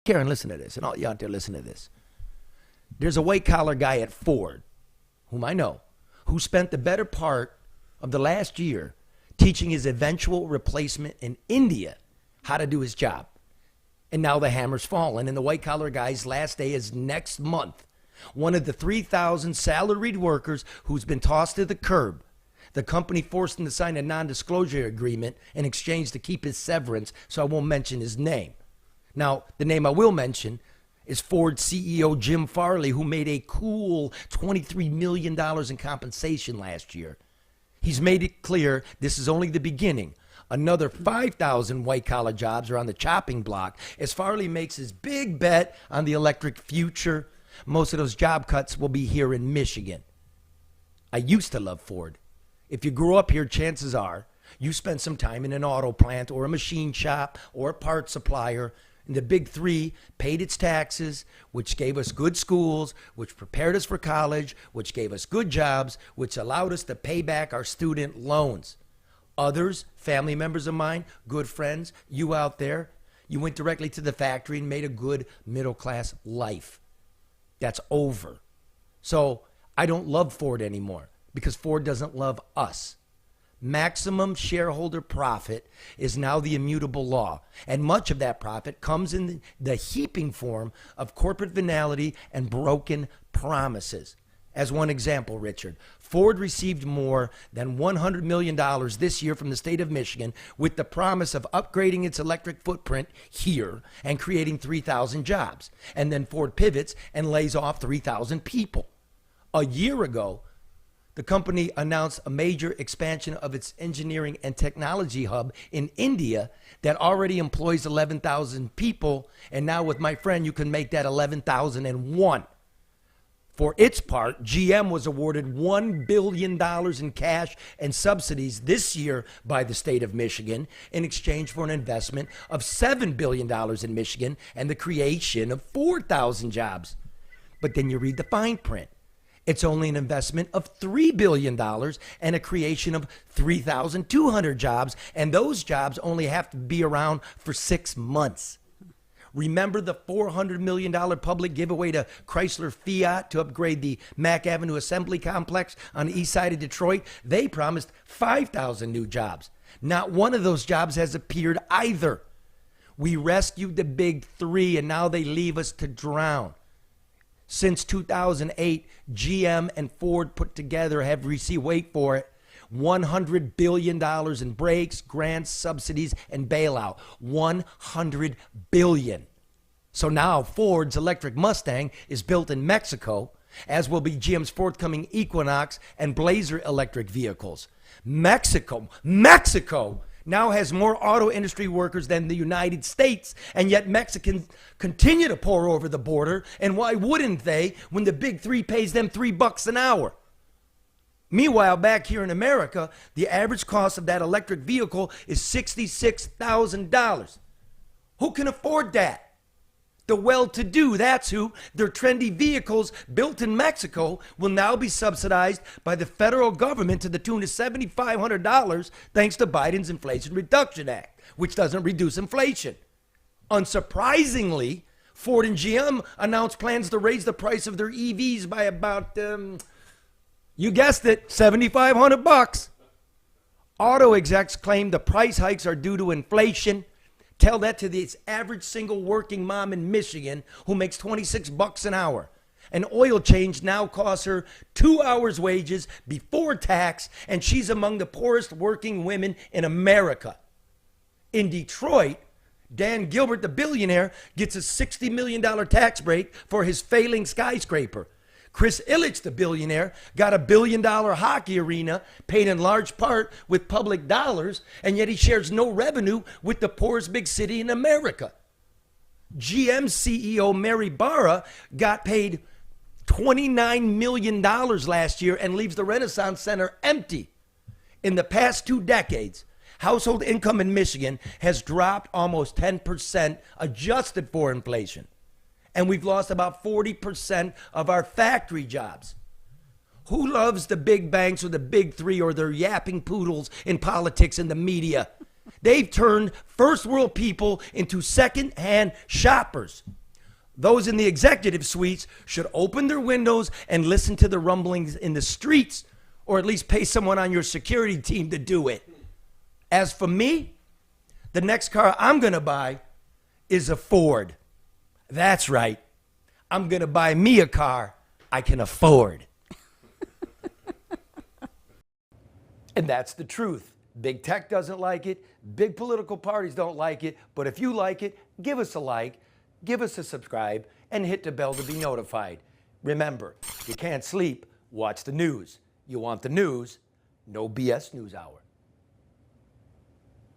Karen, listen to this, and all you out there listen to this. There's a white-collar guy at Ford, whom I know, who spent the better part of the last year teaching his eventual replacement in India how to do his job. And now the hammer's fallen, and the white-collar guy's last day is next month. One of the 3,000 salaried workers who's been tossed to the curb. The company forced him to sign a non-disclosure agreement in exchange to keep his severance, so I won't mention his name. Now, the name I will mention is Ford CEO Jim Farley, who made a cool $23 million in compensation last year. He's made it clear this is only the beginning. Another 5,000 white-collar jobs are on the chopping block as Farley makes his big bet on the electric future. Most of those job cuts will be here in Michigan. I used to love Ford. If you grew up here, chances are you spent some time in an auto plant or a machine shop or a part supplier. And the big three paid its taxes, which gave us good schools, which prepared us for college, which gave us good jobs, which allowed us to pay back our student loans. Others, family members of mine, good friends, you out there, you went directly to the factory and made a good middle-class life. That's over. So I don't love Ford anymore because Ford doesn't love us. Maximum shareholder profit is now the immutable law, and much of that profit comes in the heaping form of corporate venality and broken promises. As one example, Richard, Ford received more than $100 million this year from the state of Michigan with the promise of upgrading its electric footprint here and creating 3,000 jobs. And then Ford pivots and lays off 3,000 people. A year ago, the company announced a major expansion of its engineering and technology hub in India that already employs 11,000 people. And now with my friend, you can make that 11,001. For its part, GM was awarded $1 billion in cash and subsidies this year by the state of Michigan in exchange for an investment of $7 billion in Michigan and the creation of 4,000 jobs. But then you read the fine print. It's only an investment of $3 billion and a creation of 3,200 jobs, and those jobs only have to be around for 6 months. Remember the $400 million public giveaway to Chrysler Fiat to upgrade the Mack Avenue Assembly Complex on the east side of Detroit? They promised 5,000 new jobs. Not one of those jobs has appeared either. We rescued the big three, and now they leave us to drown. Since 2008, GM and Ford put together have received, wait for it, $100 billion in brakes, grants, subsidies, and bailout. $100 billion. So now Ford's electric Mustang is built in Mexico, as will be GM's forthcoming Equinox and Blazer electric vehicles. Mexico now has more auto industry workers than the United States, and yet Mexicans continue to pour over the border. And why wouldn't they when the big three pays them $3 an hour? Meanwhile, back here in America, the average cost of that electric vehicle is $66,000. Who can afford that? The well-to-do, that's who. Their trendy vehicles built in Mexico will now be subsidized by the federal government to the tune of $7,500 thanks to Biden's Inflation Reduction Act, which doesn't reduce inflation. Unsurprisingly, Ford and GM announced plans to raise the price of their EVs by about, you guessed it, $7,500. Auto execs claim the price hikes are due to inflation. Tell that to the average single working mom in Michigan who makes $26 an hour. An oil change now costs her 2 hours' wages before tax, and she's among the poorest working women in America. In Detroit, Dan Gilbert, the billionaire, gets a $60 million tax break for his failing skyscraper. Chris Ilitch, the billionaire, got a $1 billion hockey arena paid in large part with public dollars, and yet he shares no revenue with the poorest big city in America. GM CEO Mary Barra got paid $29 million last year and leaves the Renaissance Center empty. In the past 2 decades, household income in Michigan has dropped almost 10% adjusted for inflation. And we've lost about 40% of our factory jobs. Who loves the big banks or the big three or their yapping poodles in politics and the media? They've turned first world people into second-hand shoppers. Those in the executive suites should open their windows and listen to the rumblings in the streets, or at least pay someone on your security team to do it. As for me, the next car I'm going to buy is a Ford. That's right. I'm going to buy me a car I can afford. And that's the truth. Big tech doesn't like it. Big political parties don't like it. But if you like it, give us a like, give us a subscribe, and hit the bell to be notified. Remember, if you can't sleep, watch the news. You want the news? No BS News Hour.